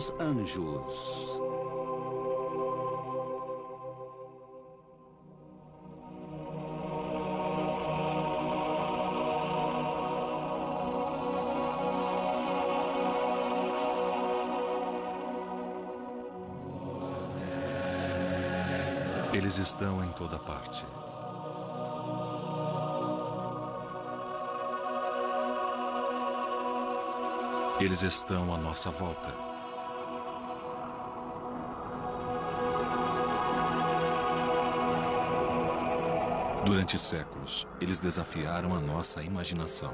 dos anjos. Eles estão em toda parte. Eles estão à nossa volta. Durante séculos, eles desafiaram a nossa imaginação.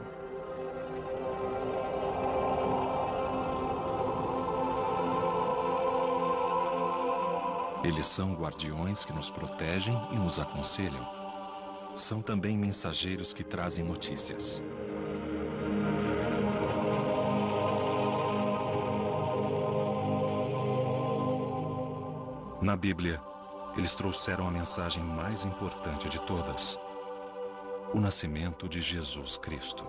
Eles são guardiões que nos protegem e nos aconselham. São também mensageiros que trazem notícias. Na Bíblia, eles trouxeram a mensagem mais importante de todas: o nascimento de Jesus Cristo.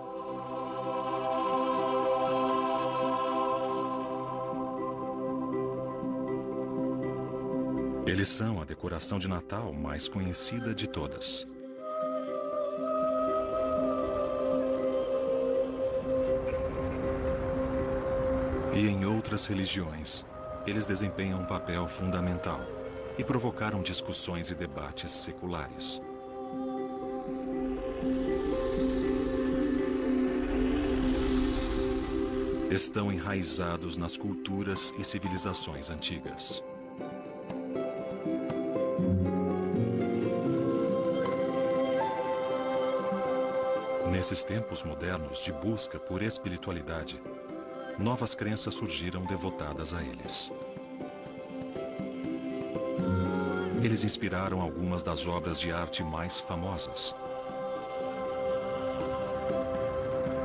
Eles são a decoração de Natal mais conhecida de todas. E em outras religiões, eles desempenham um papel fundamental e provocaram discussões e debates seculares. Estão enraizados nas culturas e civilizações antigas. Nesses tempos modernos de busca por espiritualidade, novas crenças surgiram devotadas a eles. Eles inspiraram algumas das obras de arte mais famosas.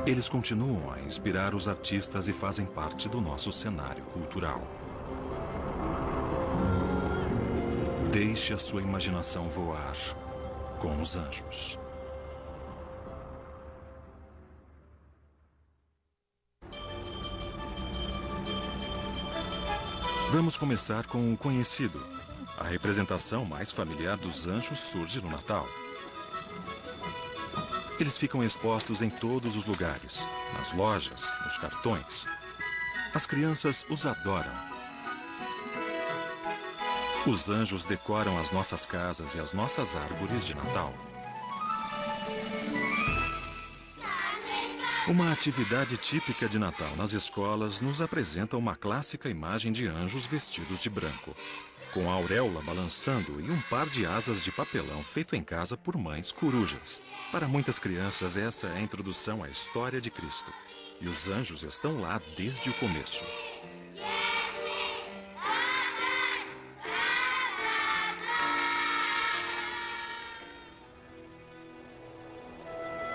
Eles continuam a inspirar os artistas e fazem parte do nosso cenário cultural. Deixe a sua imaginação voar com os anjos. Vamos começar com o conhecido. A representação mais familiar dos anjos surge no Natal. Eles ficam expostos em todos os lugares, nas lojas, nos cartões. As crianças os adoram. Os anjos decoram as nossas casas e as nossas árvores de Natal. Uma atividade típica de Natal nas escolas nos apresenta uma clássica imagem de anjos vestidos de branco, com a auréola balançando e um par de asas de papelão feito em casa por mães corujas. Para muitas crianças, essa é a introdução à história de Cristo. E os anjos estão lá desde o começo.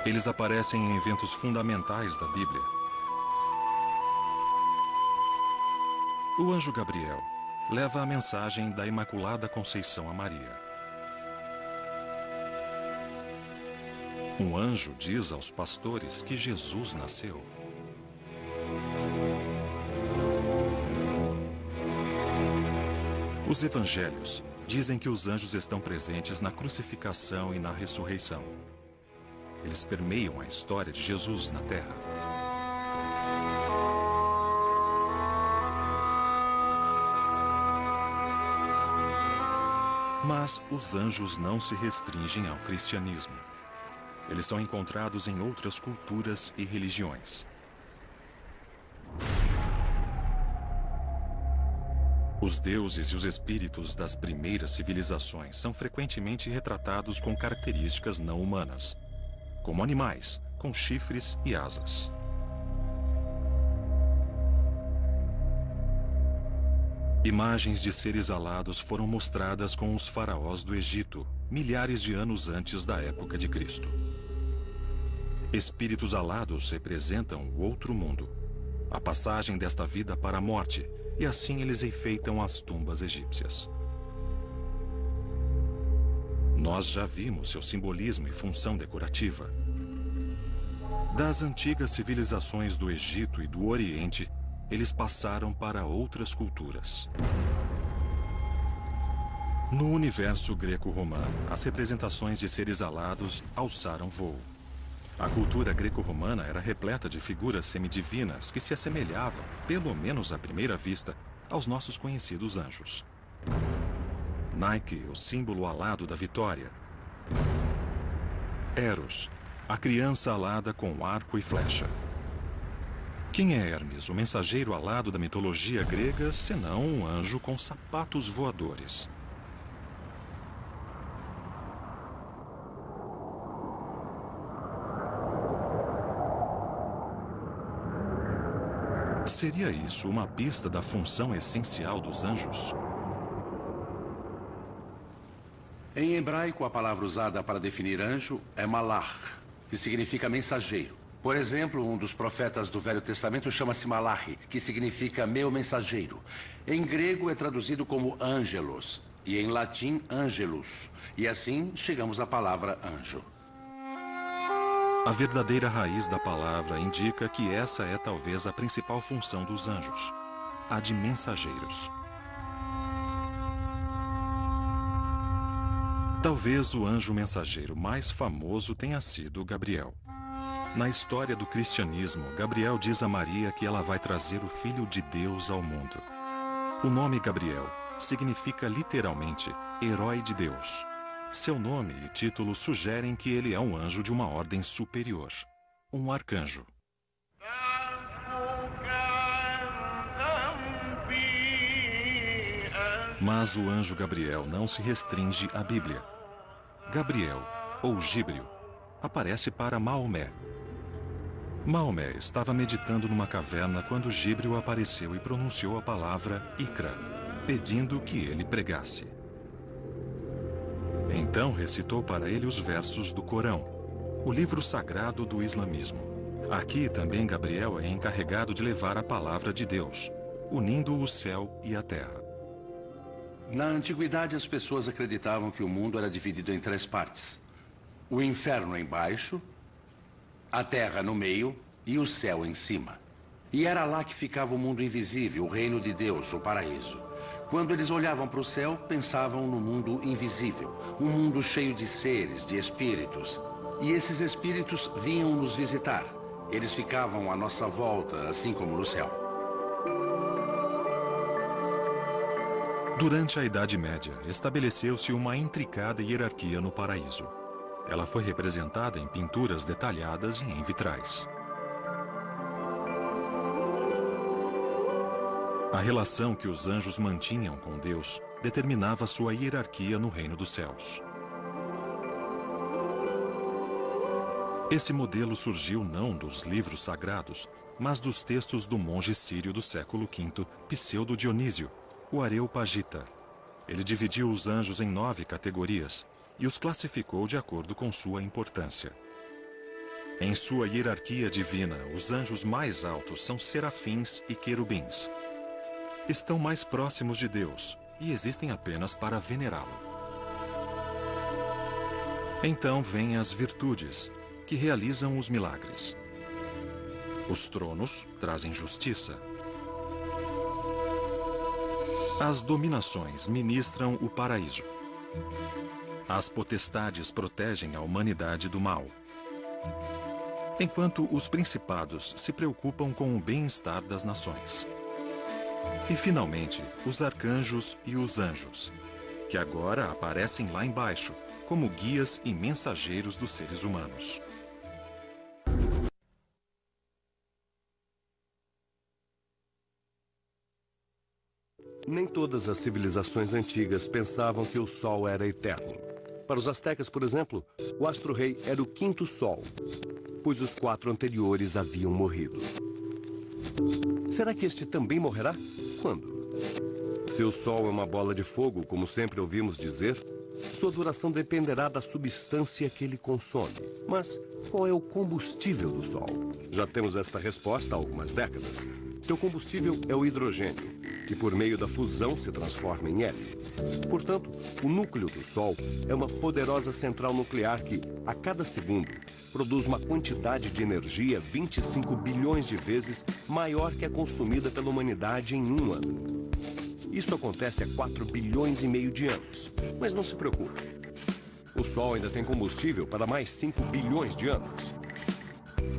Eles aparecem em eventos fundamentais da Bíblia. O anjo Gabriel leva a mensagem da Imaculada Conceição a Maria. Um anjo diz aos pastores que Jesus nasceu. Os evangelhos dizem que os anjos estão presentes na crucificação e na ressurreição. Eles permeiam a história de Jesus na Terra. Mas os anjos não se restringem ao cristianismo. Eles são encontrados em outras culturas e religiões. Os deuses e os espíritos das primeiras civilizações são frequentemente retratados com características não humanas, como animais, com chifres e asas. Imagens de seres alados foram mostradas com os faraós do Egito, milhares de anos antes da época de Cristo. Espíritos alados representam o outro mundo, a passagem desta vida para a morte, e assim eles enfeitam as tumbas egípcias. Nós já vimos seu simbolismo e função decorativa. Das antigas civilizações do Egito e do Oriente, eles passaram para outras culturas. No universo greco-romano, as representações de seres alados alçaram voo. A cultura greco-romana era repleta de figuras semidivinas que se assemelhavam, pelo menos à primeira vista, aos nossos conhecidos anjos. Nike, o símbolo alado da vitória. Eros, a criança alada com arco e flecha. Quem é Hermes, o mensageiro alado da mitologia grega, senão um anjo com sapatos voadores? Seria isso uma pista da função essencial dos anjos? Em hebraico, a palavra usada para definir anjo é malach, que significa mensageiro. Por exemplo, um dos profetas do Velho Testamento chama-se Malachi, que significa meu mensageiro. Em grego é traduzido como angelos, e em latim angelus. E assim chegamos à palavra anjo. A verdadeira raiz da palavra indica que essa é talvez a principal função dos anjos, a de mensageiros. Talvez o anjo mensageiro mais famoso tenha sido Gabriel. Na história do cristianismo, Gabriel diz a Maria que ela vai trazer o Filho de Deus ao mundo. O nome Gabriel significa literalmente herói de Deus. Seu nome e título sugerem que ele é um anjo de uma ordem superior, um arcanjo. Mas o anjo Gabriel não se restringe à Bíblia. Gabriel, ou Gíbrio, aparece para Maomé. Maomé estava meditando numa caverna quando Gíbrio apareceu e pronunciou a palavra Iqra, pedindo que ele pregasse. Então recitou para ele os versos do Corão, o livro sagrado do islamismo. Aqui também Gabriel é encarregado de levar a palavra de Deus, unindo o céu e a terra. Na antiguidade, as pessoas acreditavam que o mundo era dividido em 3 partes. O inferno embaixo, a terra no meio e o céu em cima. E era lá que ficava o mundo invisível, o reino de Deus, o paraíso. Quando eles olhavam para o céu, pensavam no mundo invisível, um mundo cheio de seres, de espíritos. E esses espíritos vinham nos visitar. Eles ficavam à nossa volta, assim como no céu. Durante a Idade Média, estabeleceu-se uma intricada hierarquia no paraíso. Ela foi representada em pinturas detalhadas e em vitrais. A relação que os anjos mantinham com Deus determinava sua hierarquia no reino dos céus. Esse modelo surgiu não dos livros sagrados, mas dos textos do monge sírio do século V, Pseudo Dionísio, o Areopagita. Ele dividiu os anjos em 9 categorias e os classificou de acordo com sua importância. Em sua hierarquia divina, os anjos mais altos são serafins e querubins. Estão mais próximos de Deus e existem apenas para venerá-lo. Então vêm as virtudes, que realizam os milagres. Os tronos trazem justiça. As dominações ministram o paraíso. As potestades protegem a humanidade do mal. Enquanto os principados se preocupam com o bem-estar das nações. E, finalmente, os arcanjos e os anjos, que agora aparecem lá embaixo, como guias e mensageiros dos seres humanos. Nem todas as civilizações antigas pensavam que o Sol era eterno. Para os astecas, por exemplo, o astro-rei era o 5º Sol, pois os 4 anteriores haviam morrido. Será que este também morrerá? Quando? Se o Sol é uma bola de fogo, como sempre ouvimos dizer, sua duração dependerá da substância que ele consome. Mas qual é o combustível do Sol? Já temos esta resposta há algumas décadas. Seu combustível é o hidrogênio, e por meio da fusão se transforma em hélio. Portanto, o núcleo do Sol é uma poderosa central nuclear que, a cada segundo, produz uma quantidade de energia 25 bilhões de vezes maior que a consumida pela humanidade em um ano. Isso acontece há 4 bilhões e meio de anos. Mas não se preocupe. O Sol ainda tem combustível para mais 5 bilhões de anos.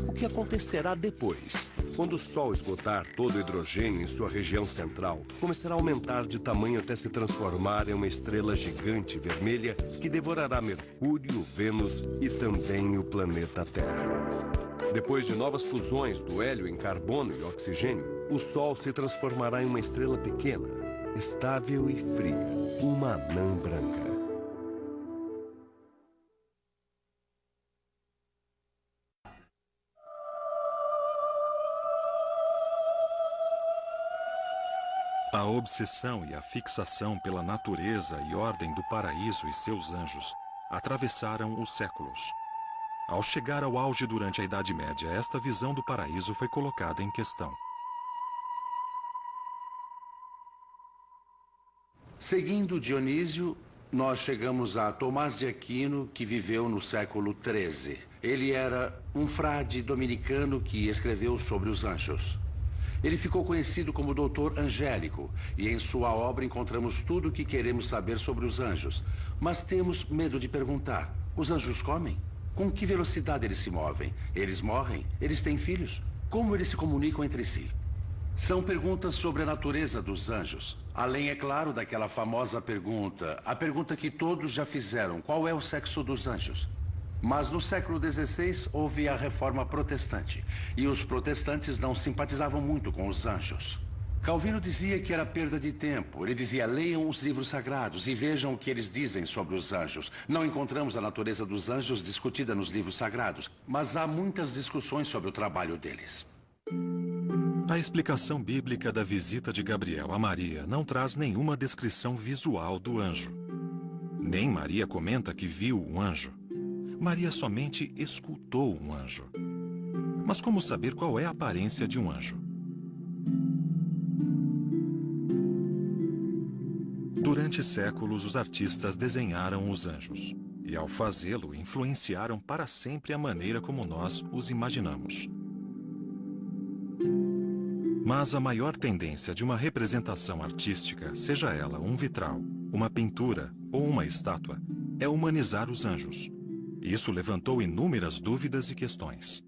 O que acontecerá depois? Quando o Sol esgotar todo o hidrogênio em sua região central, começará a aumentar de tamanho até se transformar em uma estrela gigante vermelha que devorará Mercúrio, Vênus e também o planeta Terra. Depois de novas fusões do hélio em carbono e oxigênio, o Sol se transformará em uma estrela pequena, estável e fria, uma anã branca. A obsessão e a fixação pela natureza e ordem do paraíso e seus anjos atravessaram os séculos. Ao chegar ao auge durante a Idade Média, esta visão do paraíso foi colocada em questão. Seguindo Dionísio, nós chegamos a Tomás de Aquino, que viveu no século XIII. Ele era um frade dominicano que escreveu sobre os anjos. Ele ficou conhecido como Doutor Angélico, e em sua obra encontramos tudo o que queremos saber sobre os anjos. Mas temos medo de perguntar: os anjos comem? Com que velocidade eles se movem? Eles morrem? Eles têm filhos? Como eles se comunicam entre si? São perguntas sobre a natureza dos anjos. Além, é claro, daquela famosa pergunta, a pergunta que todos já fizeram: qual é o sexo dos anjos? Mas no século XVI houve a Reforma Protestante, e os protestantes não simpatizavam muito com os anjos. Calvino dizia que era perda de tempo. Ele dizia: leiam os livros sagrados e vejam o que eles dizem sobre os anjos. Não encontramos a natureza dos anjos discutida nos livros sagrados, mas há muitas discussões sobre o trabalho deles. A explicação bíblica da visita de Gabriel a Maria não traz nenhuma descrição visual do anjo. Nem Maria comenta que viu um anjo. Maria somente escutou um anjo. Mas como saber qual é a aparência de um anjo? Durante séculos, os artistas desenharam os anjos. E ao fazê-lo, influenciaram para sempre a maneira como nós os imaginamos. Mas a maior tendência de uma representação artística, seja ela um vitral, uma pintura ou uma estátua, é humanizar os anjos. Isso levantou inúmeras dúvidas e questões.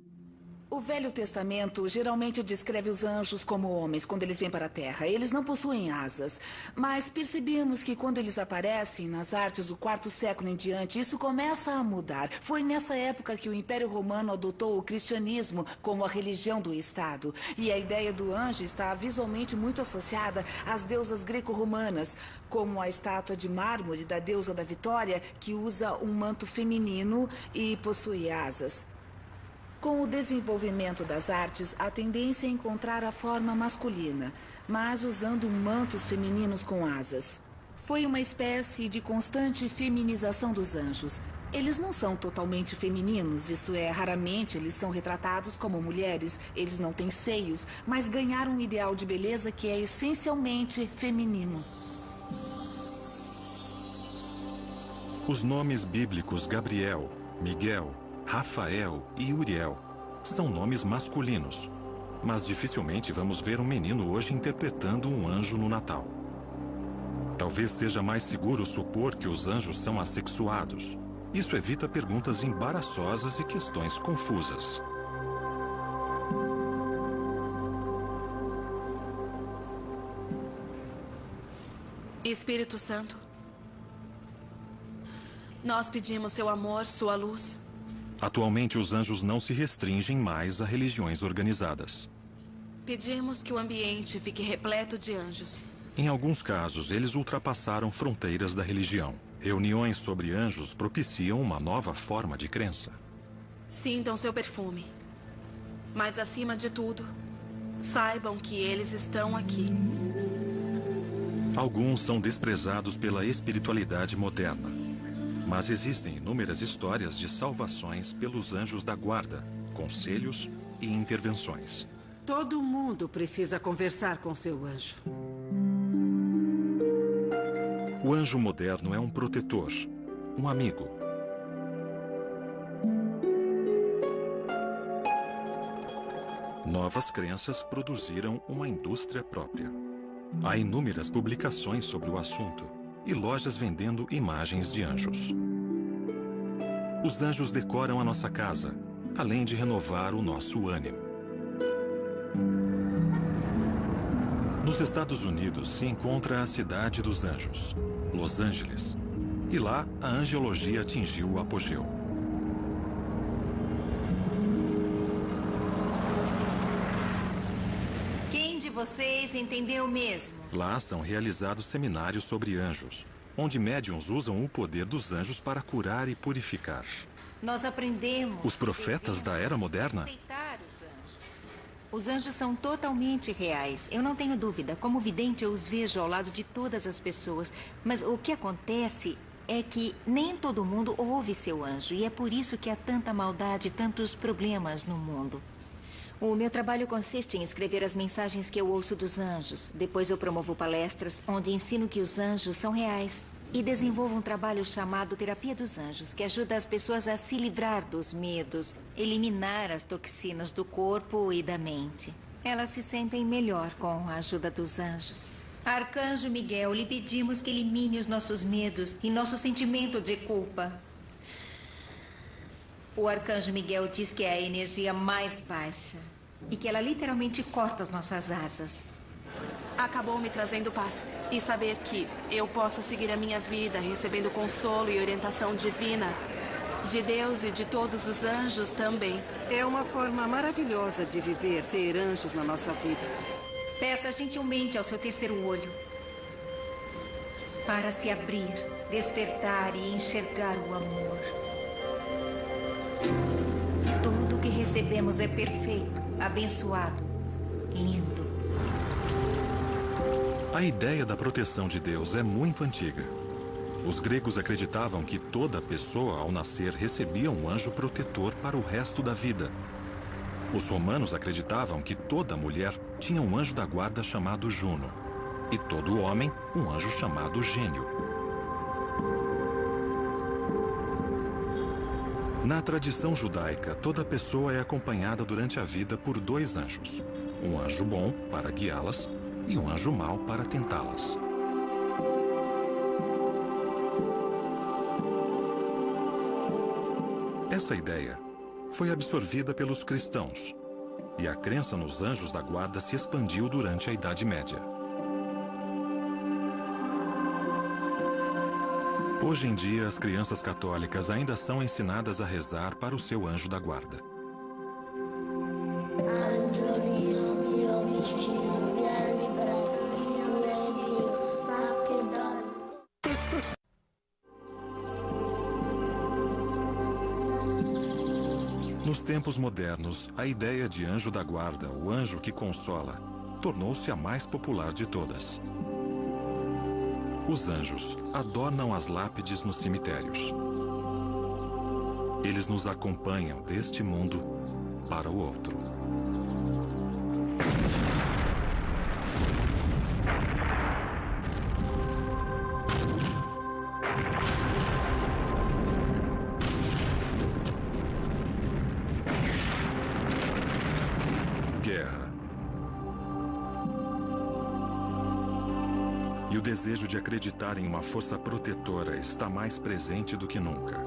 O Velho Testamento geralmente descreve os anjos como homens quando eles vêm para a Terra. Eles não possuem asas. Mas percebemos que quando eles aparecem nas artes do quarto século em diante, isso começa a mudar. Foi nessa época que o Império Romano adotou o cristianismo como a religião do Estado. E a ideia do anjo está visualmente muito associada às deusas greco-romanas, como a estátua de mármore da deusa da Vitória, que usa um manto feminino e possui asas. Com o desenvolvimento das artes, a tendência é encontrar a forma masculina, mas usando mantos femininos com asas. Foi uma espécie de constante feminização dos anjos. Eles não são totalmente femininos, isso é, raramente eles são retratados como mulheres. Eles não têm seios, mas ganharam um ideal de beleza que é essencialmente feminino. Os nomes bíblicos Gabriel, Miguel, Rafael e Uriel são nomes masculinos, mas dificilmente vamos ver um menino hoje interpretando um anjo no Natal. Talvez seja mais seguro supor que os anjos são assexuados. Isso evita perguntas embaraçosas e questões confusas. Espírito Santo, nós pedimos seu amor, sua luz. Atualmente, os anjos não se restringem mais a religiões organizadas. Pedimos que o ambiente fique repleto de anjos. Em alguns casos, eles ultrapassaram fronteiras da religião. Reuniões sobre anjos propiciam uma nova forma de crença. Sintam seu perfume. Mas, acima de tudo, saibam que eles estão aqui. Alguns são desprezados pela espiritualidade moderna. Mas existem inúmeras histórias de salvações pelos anjos da guarda, conselhos e intervenções. Todo mundo precisa conversar com seu anjo. O anjo moderno é um protetor, um amigo. Novas crenças produziram uma indústria própria. Há inúmeras publicações sobre o assunto e lojas vendendo imagens de anjos. Os anjos decoram a nossa casa, além de renovar o nosso ânimo. Nos Estados Unidos se encontra a Cidade dos Anjos, Los Angeles, e lá a angelologia atingiu o apogeu. Quem de vocês entendeu mesmo? Lá são realizados seminários sobre anjos, onde médiuns usam o poder dos anjos para curar e purificar. Nós aprendemos... Os profetas da Era Moderna? Respeitar os anjos. Os anjos são totalmente reais. Eu não tenho dúvida. Como vidente, eu os vejo ao lado de todas as pessoas. Mas o que acontece é que nem todo mundo ouve seu anjo. E é por isso que há tanta maldade e tantos problemas no mundo. O meu trabalho consiste em escrever as mensagens que eu ouço dos anjos. Depois eu promovo palestras onde ensino que os anjos são reais. E desenvolvo um trabalho chamado Terapia dos Anjos, que ajuda as pessoas a se livrar dos medos, eliminar as toxinas do corpo e da mente. Elas se sentem melhor com a ajuda dos anjos. Arcanjo Miguel, lhe pedimos que elimine os nossos medos e nosso sentimento de culpa. O Arcanjo Miguel diz que é a energia mais baixa e que ela literalmente corta as nossas asas. Acabou me trazendo paz. E saber que eu posso seguir a minha vida recebendo consolo e orientação divina de Deus e de todos os anjos também. É uma forma maravilhosa de viver, ter anjos na nossa vida. Peça gentilmente ao seu terceiro olho para se abrir, despertar e enxergar o amor. Tudo que recebemos é perfeito, abençoado, lindo. A ideia da proteção de Deus é muito antiga. Os gregos acreditavam que toda pessoa, ao nascer, recebia um anjo protetor para o resto da vida. Os romanos acreditavam que toda mulher tinha um anjo da guarda chamado Juno, e todo homem, um anjo chamado Gênio. Na tradição judaica, toda pessoa é acompanhada durante a vida por dois anjos. Um anjo bom, para guiá-las, e um anjo mau para tentá-las. Essa ideia foi absorvida pelos cristãos, e a crença nos anjos da guarda se expandiu durante a Idade Média. Hoje em dia, as crianças católicas ainda são ensinadas a rezar para o seu anjo da guarda. Nos tempos modernos, a ideia de anjo da guarda, o anjo que consola, tornou-se a mais popular de todas. Os anjos adornam as lápides nos cemitérios. Eles nos acompanham deste mundo para o outro. Guerra. E o desejo de acreditar em uma força protetora está mais presente do que nunca.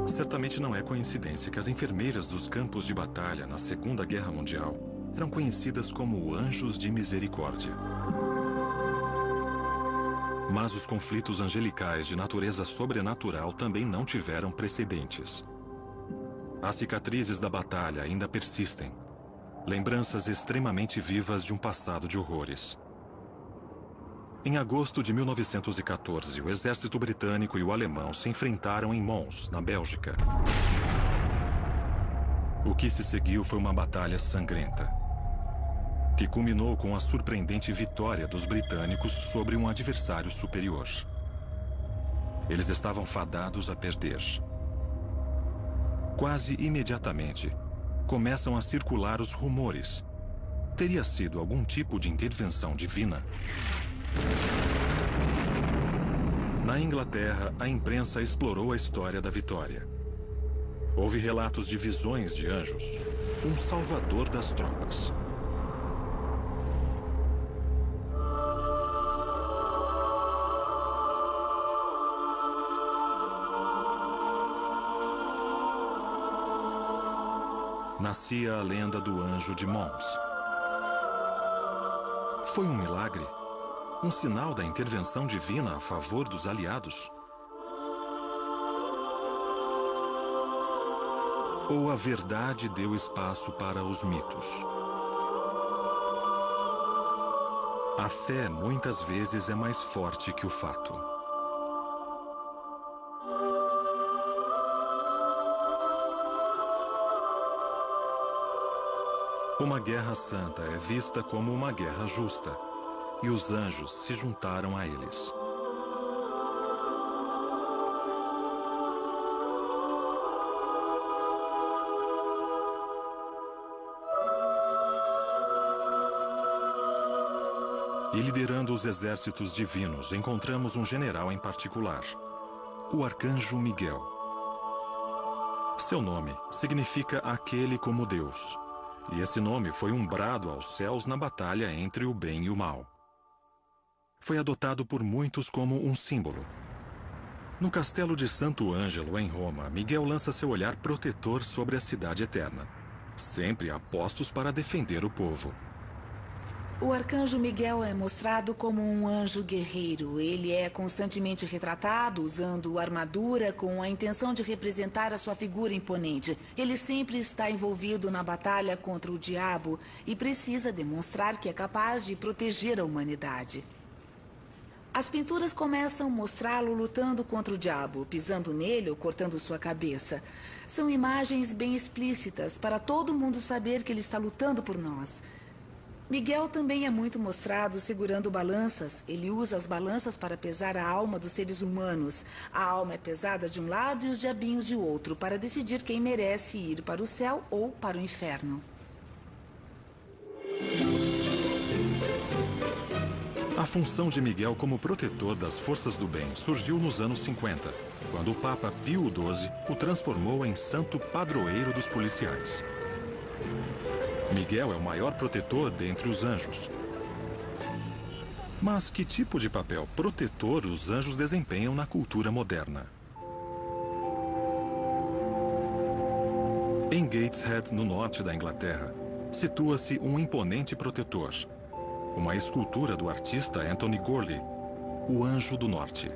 Certamente não é coincidência que as enfermeiras dos campos de batalha na Segunda Guerra Mundial eram conhecidas como anjos de misericórdia. Mas os conflitos angelicais de natureza sobrenatural também não tiveram precedentes. As cicatrizes da batalha ainda persistem. Lembranças extremamente vivas de um passado de horrores. Em agosto de 1914, o exército britânico e o alemão se enfrentaram em Mons, na Bélgica. O que se seguiu foi uma batalha sangrenta, que culminou com a surpreendente vitória dos britânicos sobre um adversário superior. Eles estavam fadados a perder. Quase imediatamente, começam a circular os rumores Teria sido algum tipo de intervenção divina? Na Inglaterra, a imprensa explorou a história da vitória. Houve relatos de visões de anjos, um salvador das tropas. Nascia a lenda do anjo de Mons. Foi um milagre? Um sinal da intervenção divina a favor dos aliados? Ou a verdade deu espaço para os mitos? A fé muitas vezes é mais forte que o fato. Uma guerra santa é vista como uma guerra justa, e os anjos se juntaram a eles. E liderando os exércitos divinos, encontramos um general em particular, o arcanjo Miguel. Seu nome significa aquele como Deus. E esse nome foi um brado aos céus na batalha entre o bem e o mal. Foi adotado por muitos como um símbolo. No castelo de Santo Ângelo, em Roma, Miguel lança seu olhar protetor sobre a cidade eterna, sempre a postos para defender o povo. O arcanjo Miguel é mostrado como um anjo guerreiro. Ele é constantemente retratado usando armadura com a intenção de representar a sua figura imponente. Ele sempre está envolvido na batalha contra o diabo e precisa demonstrar que é capaz de proteger a humanidade. As pinturas começam a mostrá-lo lutando contra o diabo, pisando nele ou cortando sua cabeça. São imagens bem explícitas para todo mundo saber que ele está lutando por nós. Miguel também é muito mostrado segurando balanças. Ele usa as balanças para pesar a alma dos seres humanos. A alma é pesada de um lado e os diabinhos de outro, para decidir quem merece ir para o céu ou para o inferno. A função de Miguel como protetor das forças do bem surgiu nos anos 50, quando o Papa Pio XII o transformou em santo padroeiro dos policiais. Miguel é o maior protetor dentre os anjos. Mas que tipo de papel protetor os anjos desempenham na cultura moderna? Em Gateshead, no norte da Inglaterra, situa-se um imponente protetor. Uma escultura do artista Anthony Gorley, o Anjo do Norte.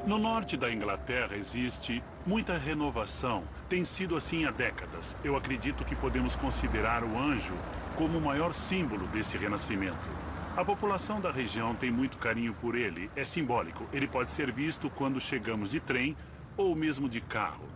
No norte da Inglaterra existe muita renovação. Tem sido assim há décadas. Eu acredito que podemos considerar o anjo como o maior símbolo desse renascimento. A população da região tem muito carinho por ele. É simbólico. Ele pode ser visto quando chegamos de trem ou mesmo de carro.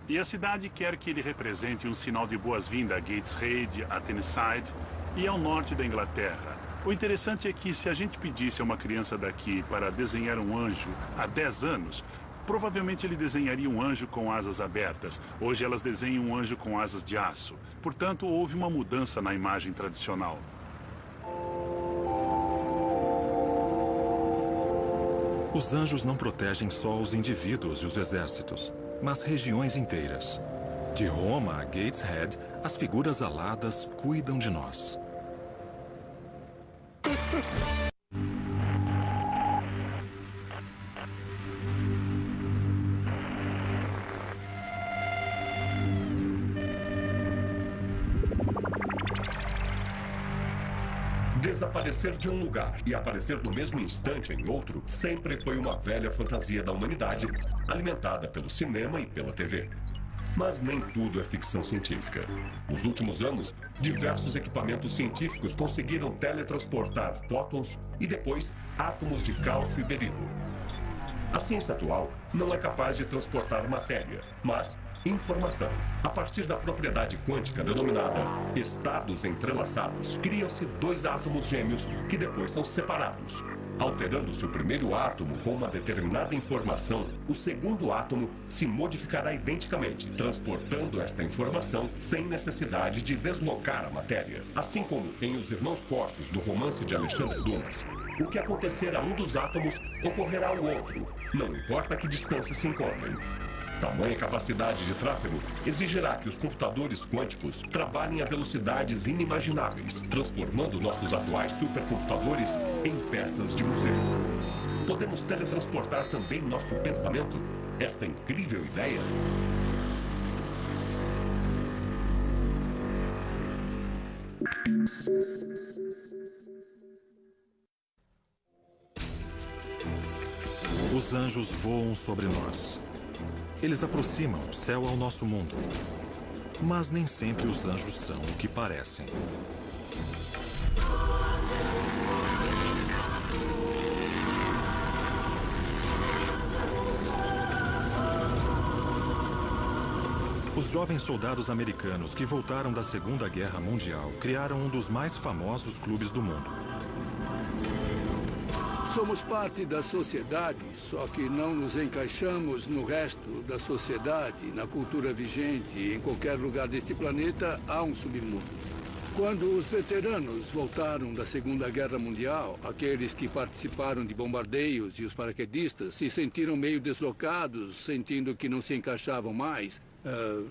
E a cidade quer que ele represente um sinal de boas-vindas a Gateshead, a Tyneside e ao norte da Inglaterra. O interessante é que se a gente pedisse a uma criança daqui para desenhar um anjo há 10 anos, provavelmente ele desenharia um anjo com asas abertas. Hoje elas desenham um anjo com asas de aço. Portanto, houve uma mudança na imagem tradicional. Os anjos não protegem só os indivíduos e os exércitos, mas regiões inteiras. De Roma a Gateshead, as figuras aladas cuidam de nós. Desaparecer de um lugar e aparecer no mesmo instante em outro sempre foi uma velha fantasia da humanidade, alimentada pelo cinema e pela TV. Mas nem tudo é ficção científica. Nos últimos anos, diversos equipamentos científicos conseguiram teletransportar fótons e depois átomos de cálcio e berilo. A ciência atual não é capaz de transportar matéria, mas informação. A partir da propriedade quântica denominada estados entrelaçados, criam-se dois átomos gêmeos que depois são separados. Alterando-se o primeiro átomo com uma determinada informação, o segundo átomo se modificará identicamente, transportando esta informação sem necessidade de deslocar a matéria. Assim como em Os Irmãos Corsos, do romance de Alexandre Dumas, o que acontecer a um dos átomos ocorrerá ao outro, não importa que distância se encontrem. Tamanha capacidade de tráfego exigirá que os computadores quânticos trabalhem a velocidades inimagináveis, transformando nossos atuais supercomputadores em peças de museu. Podemos teletransportar também nosso pensamento? Esta incrível ideia? Os anjos voam sobre nós. Eles aproximam o céu ao nosso mundo. Mas nem sempre os anjos são o que parecem. Os jovens soldados americanos que voltaram da Segunda Guerra Mundial criaram um dos mais famosos clubes do mundo. Somos parte da sociedade, só que não nos encaixamos no resto da sociedade, na cultura vigente. Em qualquer lugar deste planeta há um submundo. Quando os veteranos voltaram da Segunda Guerra Mundial, aqueles que participaram de bombardeios e os paraquedistas se sentiram meio deslocados, sentindo que não se encaixavam mais.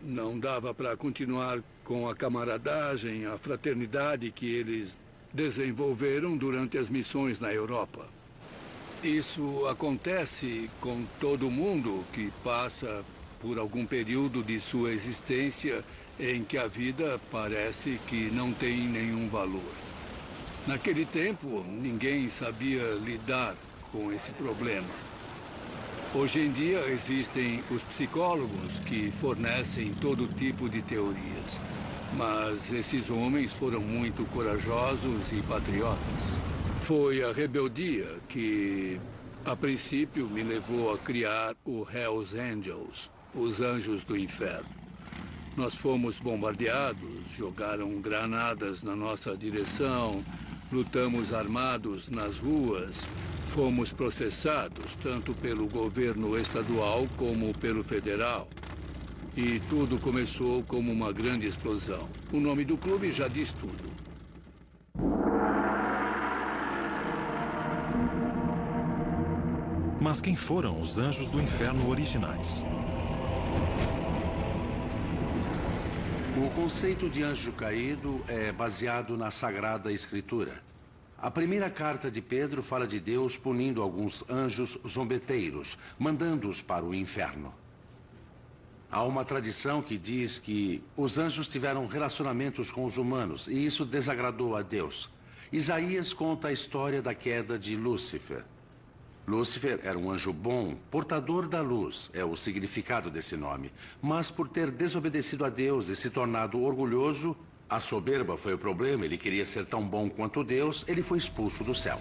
Não dava para continuar com a camaradagem, a fraternidade que eles desenvolveram durante as missões na Europa. Isso acontece com todo mundo que passa por algum período de sua existência em que a vida parece que não tem nenhum valor. Naquele tempo, ninguém sabia lidar com esse problema. Hoje em dia, existem os psicólogos que fornecem todo tipo de teorias. Mas esses homens foram muito corajosos e patriotas. Foi a rebeldia que, a princípio, me levou a criar o Hells Angels, os Anjos do Inferno. Nós fomos bombardeados, jogaram granadas na nossa direção, lutamos armados nas ruas, fomos processados tanto pelo governo estadual como pelo federal. E tudo começou como uma grande explosão. O nome do clube já diz tudo. Mas quem foram os Anjos do Inferno originais? O conceito de anjo caído é baseado na Sagrada Escritura. A primeira carta de Pedro fala de Deus punindo alguns anjos zombeteiros, mandando-os para o inferno. Há uma tradição que diz que os anjos tiveram relacionamentos com os humanos e isso desagradou a Deus. Isaías conta a história da queda de Lúcifer. Lúcifer era um anjo bom, portador da luz, é o significado desse nome. Mas por ter desobedecido a Deus e se tornado orgulhoso, a soberba foi o problema, ele queria ser tão bom quanto Deus, ele foi expulso do céu.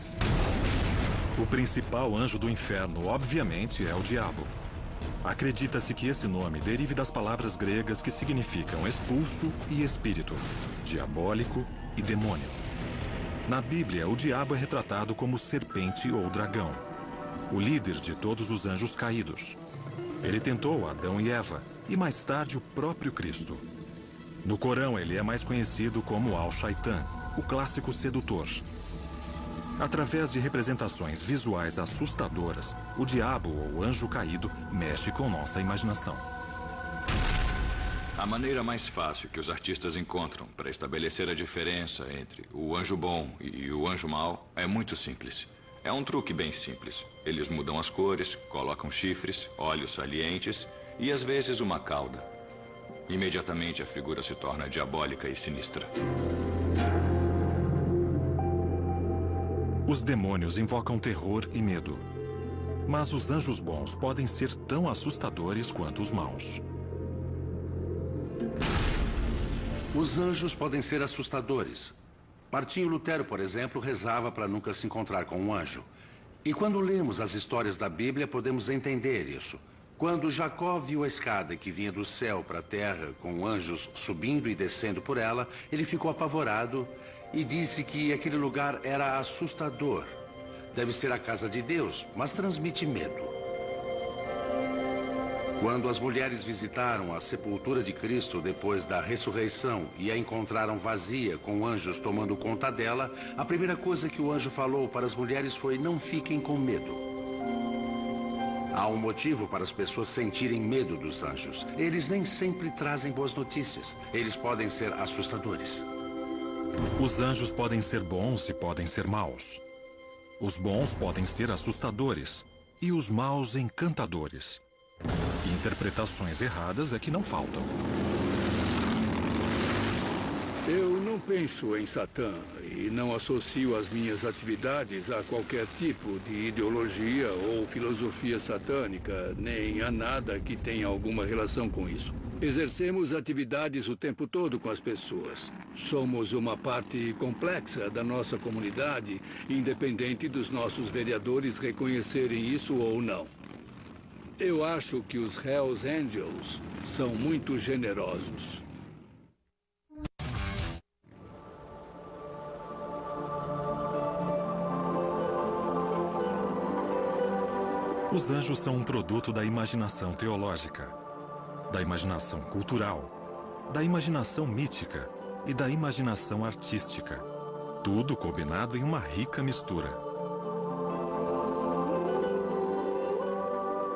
O principal anjo do inferno, obviamente, é o diabo. Acredita-se que esse nome derive das palavras gregas que significam expulso e espírito, diabólico e demônio. Na Bíblia, o diabo é retratado como serpente ou dragão, o líder de todos os anjos caídos. Ele tentou Adão e Eva, e mais tarde o próprio Cristo. No Corão, ele é mais conhecido como Al-Shaitan, o clássico sedutor. Através de representações visuais assustadoras, o diabo ou anjo caído mexe com nossa imaginação. A maneira mais fácil que os artistas encontram para estabelecer a diferença entre o anjo bom e o anjo mau é muito simples. É um truque bem simples. Eles mudam as cores, colocam chifres, olhos salientes e às vezes uma cauda. Imediatamente a figura se torna diabólica e sinistra. Os demônios invocam terror e medo. Mas os anjos bons podem ser tão assustadores quanto os maus. Os anjos podem ser assustadores. Martinho Lutero, por exemplo, rezava para nunca se encontrar com um anjo. E quando lemos as histórias da Bíblia, podemos entender isso. Quando Jacó viu a escada que vinha do céu para a terra, com anjos subindo e descendo por ela, ele ficou apavorado e disse que aquele lugar era assustador. Deve ser a casa de Deus, mas transmite medo. Quando as mulheres visitaram a sepultura de Cristo depois da ressurreição e a encontraram vazia, com anjos tomando conta dela, a primeira coisa que o anjo falou para as mulheres foi: não fiquem com medo. Há um motivo para as pessoas sentirem medo dos anjos. Eles nem sempre trazem boas notícias. Eles podem ser assustadores. Os anjos podem ser bons e podem ser maus. Os bons podem ser assustadores e os maus encantadores. E interpretações erradas é que não faltam. Eu não penso em Satã e não associo as minhas atividades a qualquer tipo de ideologia ou filosofia satânica, nem a nada que tenha alguma relação com isso. Exercemos atividades o tempo todo com as pessoas. Somos uma parte complexa da nossa comunidade, independente dos nossos vereadores reconhecerem isso ou não. Eu acho que os Hells Angels são muito generosos. Os anjos são um produto da imaginação teológica, da imaginação cultural, da imaginação mítica e da imaginação artística. Tudo combinado em uma rica mistura.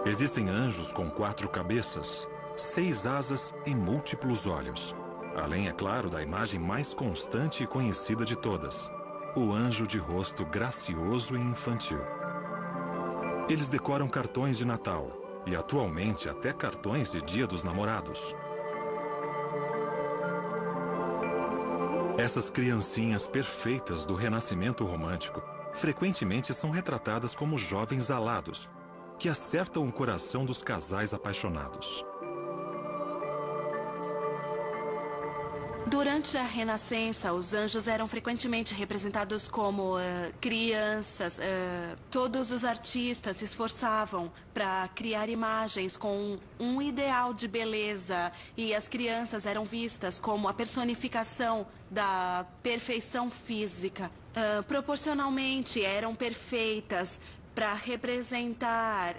Existem anjos com 4 cabeças, 6 asas e múltiplos olhos. Além, é claro, da imagem mais constante e conhecida de todas, o anjo de rosto gracioso e infantil. Eles decoram cartões de Natal e, atualmente, até cartões de Dia dos Namorados. Essas criancinhas perfeitas do renascimento romântico frequentemente são retratadas como jovens alados, que acertam o coração dos casais apaixonados. Durante a Renascença, os anjos eram frequentemente representados como crianças. Todos os artistas se esforçavam para criar imagens com um ideal de beleza, e as crianças eram vistas como a personificação da perfeição física. Proporcionalmente, eram perfeitas para representar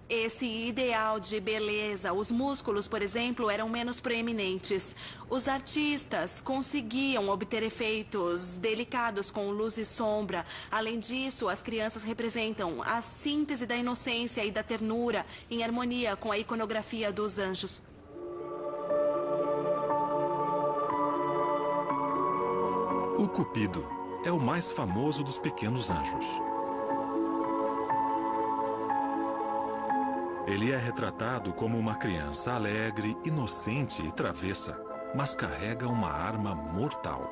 esse ideal de beleza. Os músculos, por exemplo, eram menos proeminentes. Os artistas conseguiam obter efeitos delicados com luz e sombra. Além disso, as crianças representam a síntese da inocência e da ternura em harmonia com a iconografia dos anjos. O Cupido é o mais famoso dos pequenos anjos. Ele é retratado como uma criança alegre, inocente e travessa, mas carrega uma arma mortal.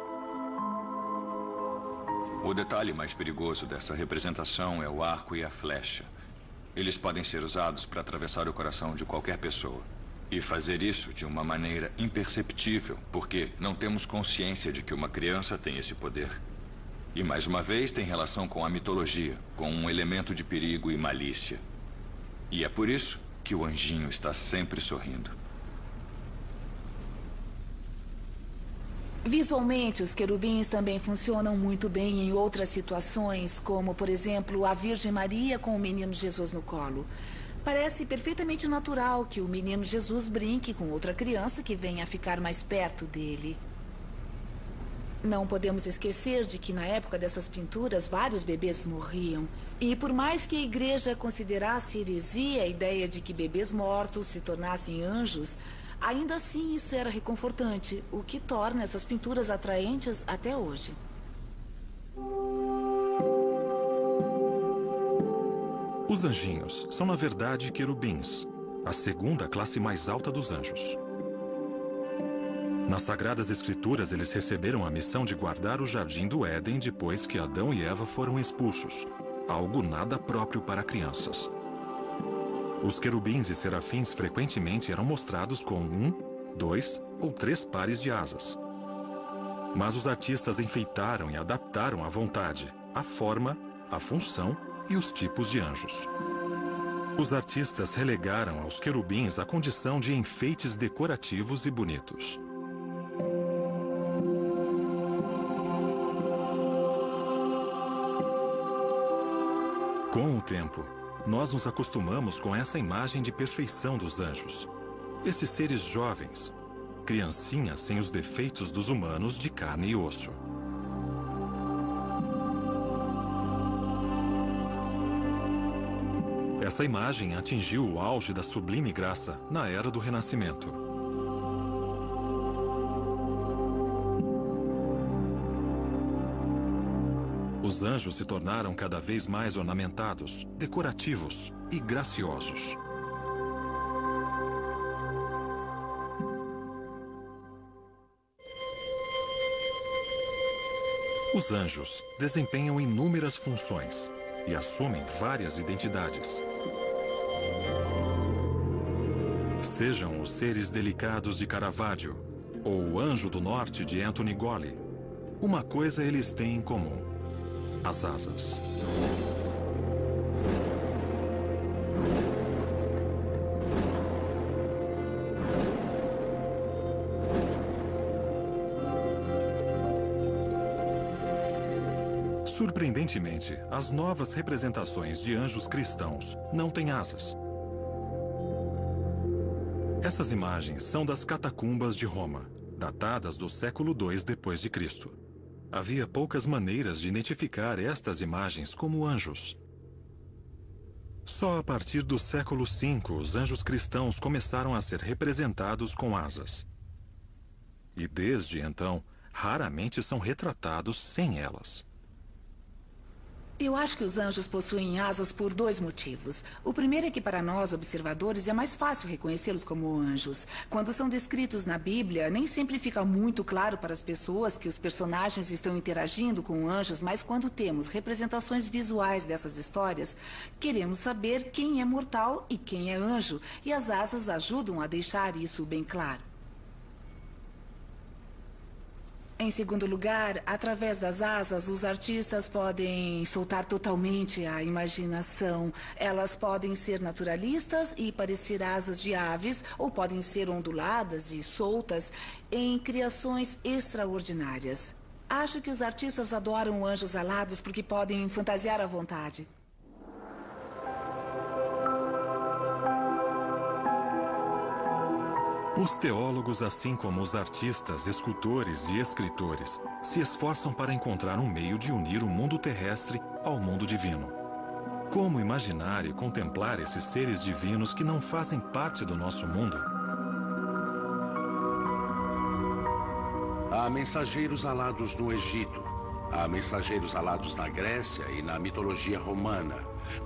O detalhe mais perigoso dessa representação é o arco e a flecha. Eles podem ser usados para atravessar o coração de qualquer pessoa. E fazer isso de uma maneira imperceptível, porque não temos consciência de que uma criança tem esse poder. E, mais uma vez, tem relação com a mitologia, com um elemento de perigo e malícia. E é por isso que o anjinho está sempre sorrindo. Visualmente, os querubins também funcionam muito bem em outras situações, como, por exemplo, a Virgem Maria com o menino Jesus no colo. Parece perfeitamente natural que o menino Jesus brinque com outra criança que venha a ficar mais perto dele. Não podemos esquecer de que, na época dessas pinturas, vários bebês morriam. E por mais que a igreja considerasse heresia a ideia de que bebês mortos se tornassem anjos, ainda assim isso era reconfortante, o que torna essas pinturas atraentes até hoje. Os anjinhos são, na verdade, querubins, a segunda classe mais alta dos anjos. Nas Sagradas Escrituras, eles receberam a missão de guardar o jardim do Éden depois que Adão e Eva foram expulsos, algo nada próprio para crianças. Os querubins e serafins frequentemente eram mostrados com 1, 2 ou 3 pares de asas. Mas os artistas enfeitaram e adaptaram à vontade a forma, a função e os tipos de anjos. Os artistas relegaram aos querubins a condição de enfeites decorativos e bonitos. Com o tempo, nós nos acostumamos com essa imagem de perfeição dos anjos. Esses seres jovens, criancinhas sem os defeitos dos humanos de carne e osso. Essa imagem atingiu o auge da sublime graça na era do Renascimento. Os anjos se tornaram cada vez mais ornamentados, decorativos e graciosos. Os anjos desempenham inúmeras funções e assumem várias identidades. Sejam os seres delicados de Caravaggio ou o Anjo do Norte de Anthony Golly, uma coisa eles têm em comum: as asas. Surpreendentemente, as novas representações de anjos cristãos não têm asas. Essas imagens são das catacumbas de Roma, datadas do século II depois de Cristo. Havia poucas maneiras de identificar estas imagens como anjos. Só a partir do século V, os anjos cristãos começaram a ser representados com asas. E desde então, raramente são retratados sem elas. Eu acho que os anjos possuem asas por dois motivos. O primeiro é que para nós, observadores, é mais fácil reconhecê-los como anjos. Quando são descritos na Bíblia, nem sempre fica muito claro para as pessoas que os personagens estão interagindo com anjos, mas quando temos representações visuais dessas histórias, queremos saber quem é mortal e quem é anjo, e as asas ajudam a deixar isso bem claro. Em segundo lugar, através das asas, os artistas podem soltar totalmente a imaginação. Elas podem ser naturalistas e parecer asas de aves, ou podem ser onduladas e soltas em criações extraordinárias. Acho que os artistas adoram anjos alados porque podem fantasiar à vontade. Os teólogos, assim como os artistas, escultores e escritores, se esforçam para encontrar um meio de unir o mundo terrestre ao mundo divino. Como imaginar e contemplar esses seres divinos que não fazem parte do nosso mundo? Há mensageiros alados no Egito. Há mensageiros alados na Grécia e na mitologia romana.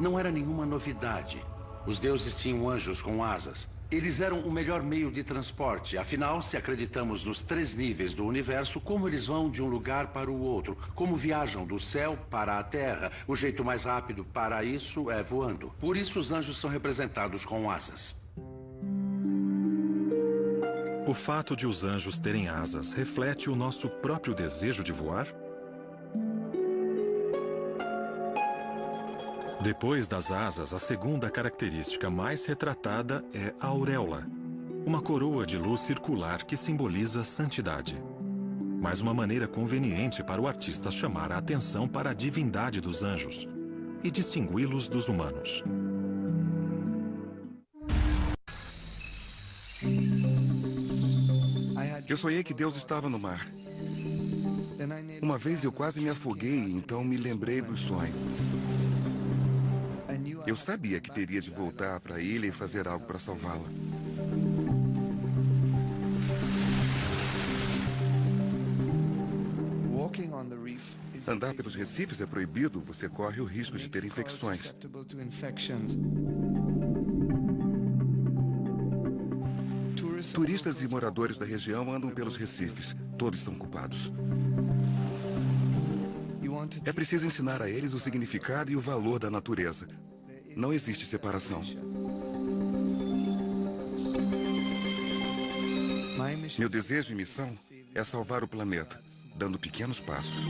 Não era nenhuma novidade. Os deuses tinham anjos com asas. Eles eram o melhor meio de transporte. Afinal, se acreditamos nos 3 níveis do universo, como eles vão de um lugar para o outro? Como viajam do céu para a terra? O jeito mais rápido para isso é voando. Por isso, os anjos são representados com asas. O fato de os anjos terem asas reflete o nosso próprio desejo de voar? Depois das asas, a segunda característica mais retratada é a auréola, uma coroa de luz circular que simboliza santidade. Mas uma maneira conveniente para o artista chamar a atenção para a divindade dos anjos e distingui-los dos humanos. Eu sonhei que Deus estava no mar. Uma vez eu quase me afoguei, então me lembrei do sonho. Eu sabia que teria de voltar para a ilha e fazer algo para salvá-la. Andar pelos recifes é proibido, você corre o risco de ter infecções. Turistas e moradores da região andam pelos recifes. Todos são culpados. É preciso ensinar a eles o significado e o valor da natureza. Não existe separação. Meu desejo e missão é salvar o planeta, dando pequenos passos.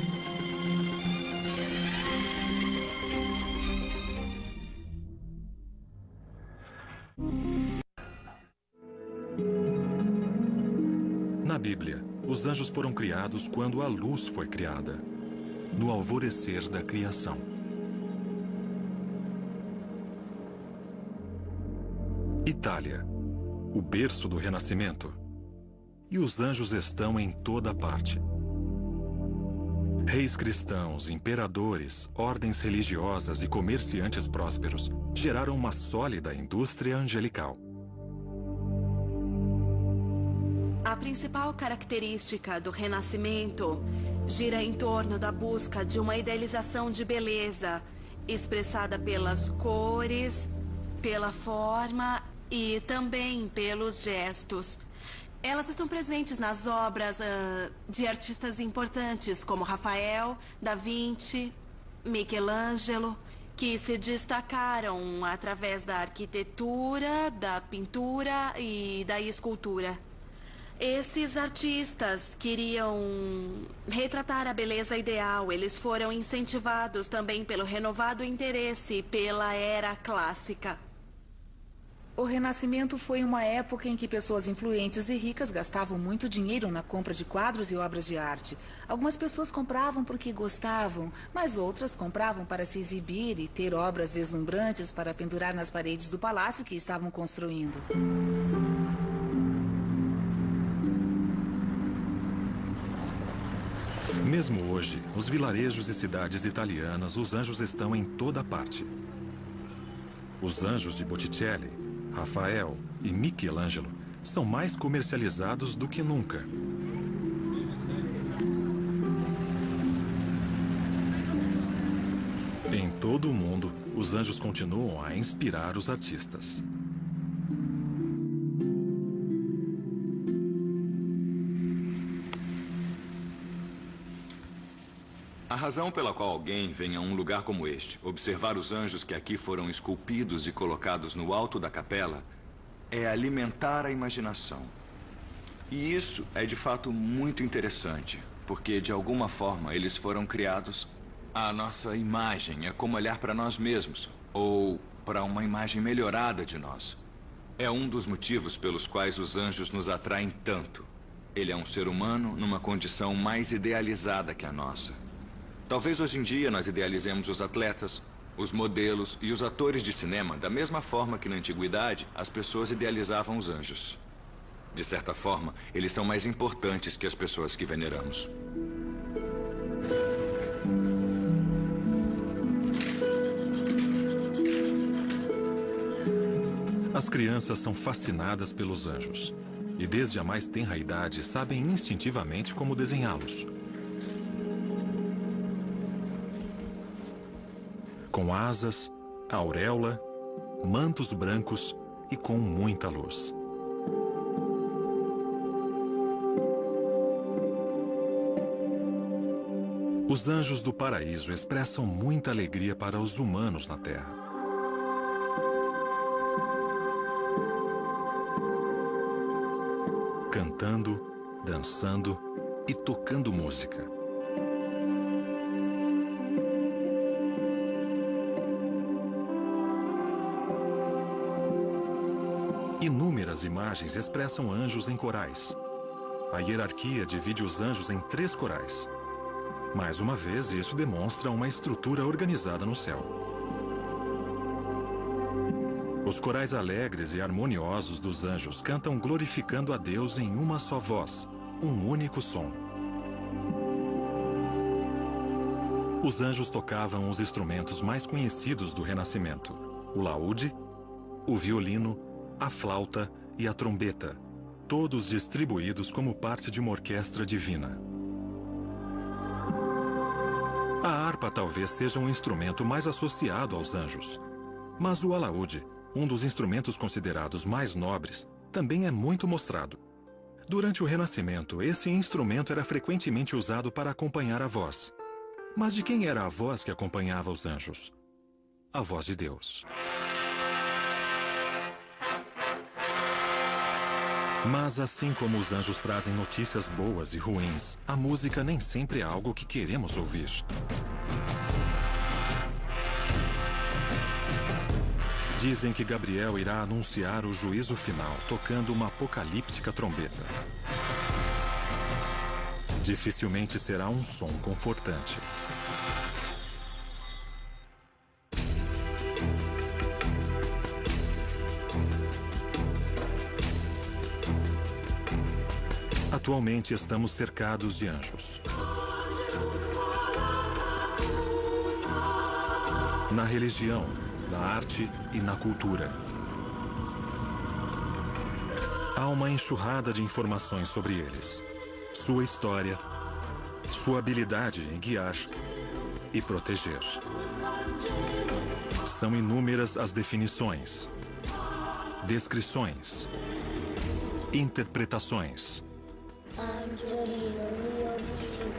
Na Bíblia, os anjos foram criados quando a luz foi criada, no alvorecer da criação. Itália, o berço do Renascimento. E os anjos estão em toda parte. Reis cristãos, imperadores, ordens religiosas e comerciantes prósperos geraram uma sólida indústria angelical. A principal característica do Renascimento gira em torno da busca de uma idealização de beleza, expressada pelas cores, pela forma e também pelos gestos. Elas estão presentes nas obras de artistas importantes como Rafael, Da Vinci, Michelangelo, que se destacaram através da arquitetura, da pintura e da escultura. Esses artistas queriam retratar a beleza ideal. Eles foram incentivados também pelo renovado interesse pela era clássica. O Renascimento foi uma época em que pessoas influentes e ricas gastavam muito dinheiro na compra de quadros e obras de arte. Algumas pessoas compravam porque gostavam, mas outras compravam para se exibir e ter obras deslumbrantes para pendurar nas paredes do palácio que estavam construindo. Mesmo hoje, nos vilarejos e cidades italianas, os anjos estão em toda parte. Os anjos de Botticelli, Rafael e Michelangelo são mais comercializados do que nunca. Em todo o mundo, os anjos continuam a inspirar os artistas. A razão pela qual alguém vem a um lugar como este, observar os anjos que aqui foram esculpidos e colocados no alto da capela, é alimentar a imaginação. E isso é de fato muito interessante, porque de alguma forma eles foram criados à nossa imagem. É como olhar para nós mesmos, ou para uma imagem melhorada de nós. É um dos motivos pelos quais os anjos nos atraem tanto. Ele é um ser humano numa condição mais idealizada que a nossa. Talvez hoje em dia nós idealizemos os atletas, os modelos e os atores de cinema da mesma forma que na antiguidade as pessoas idealizavam os anjos. De certa forma, eles são mais importantes que as pessoas que veneramos. As crianças são fascinadas pelos anjos e desde a mais tenra idade sabem instintivamente como desenhá-los. Com asas, auréola, mantos brancos e com muita luz. Os anjos do paraíso expressam muita alegria para os humanos na Terra. Cantando, dançando e tocando música. Inúmeras imagens expressam anjos em corais. A hierarquia divide os anjos em 3 corais. Mais uma vez, isso demonstra uma estrutura organizada no céu. Os corais alegres e harmoniosos dos anjos cantam glorificando a Deus em uma só voz, um único som. Os anjos tocavam os instrumentos mais conhecidos do Renascimento: o laúde, o violino, a flauta e a trombeta, todos distribuídos como parte de uma orquestra divina. A harpa talvez seja um instrumento mais associado aos anjos, mas o alaúde, um dos instrumentos considerados mais nobres, também é muito mostrado. Durante o Renascimento, esse instrumento era frequentemente usado para acompanhar a voz. Mas de quem era a voz que acompanhava os anjos? A voz de Deus. Mas assim como os anjos trazem notícias boas e ruins, a música nem sempre é algo que queremos ouvir. Dizem que Gabriel irá anunciar o juízo final, tocando uma apocalíptica trombeta. Dificilmente será um som confortante. Atualmente estamos cercados de anjos. Na religião, na arte e na cultura. Há uma enxurrada de informações sobre eles. Sua história, sua habilidade em guiar e proteger. São inúmeras as definições, descrições, interpretações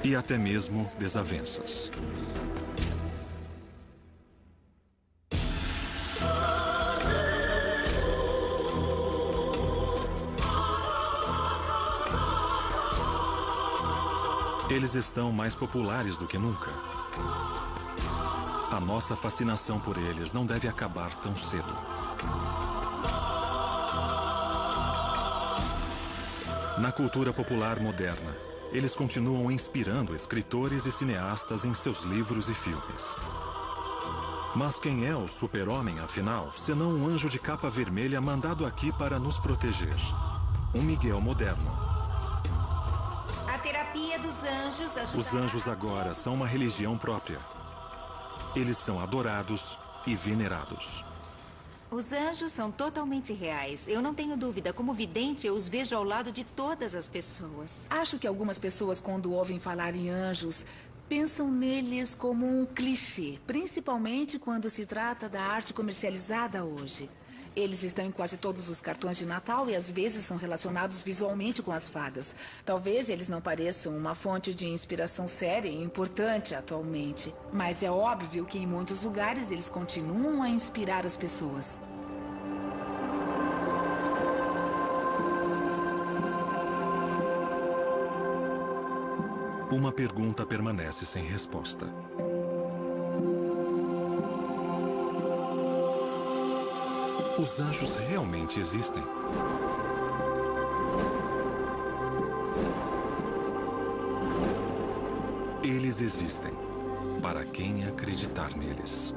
e até mesmo desavenças. Eles estão mais populares do que nunca. A nossa fascinação por eles não deve acabar tão cedo. Na cultura popular moderna, eles continuam inspirando escritores e cineastas em seus livros e filmes. Mas quem é o super-homem, afinal, senão um anjo de capa vermelha mandado aqui para nos proteger? Um Miguel moderno. A terapia dos anjos ajudará... Os anjos agora são uma religião própria. Eles são adorados e venerados. Os anjos são totalmente reais. Eu não tenho dúvida. Como vidente, eu os vejo ao lado de todas as pessoas. Acho que algumas pessoas, quando ouvem falar em anjos, pensam neles como um clichê, principalmente quando se trata da arte comercializada hoje. Eles estão em quase todos os cartões de Natal e às vezes são relacionados visualmente com as fadas. Talvez eles não pareçam uma fonte de inspiração séria e importante atualmente. Mas é óbvio que em muitos lugares eles continuam a inspirar as pessoas. Uma pergunta permanece sem resposta. Os anjos realmente existem? Eles existem, para quem acreditar neles.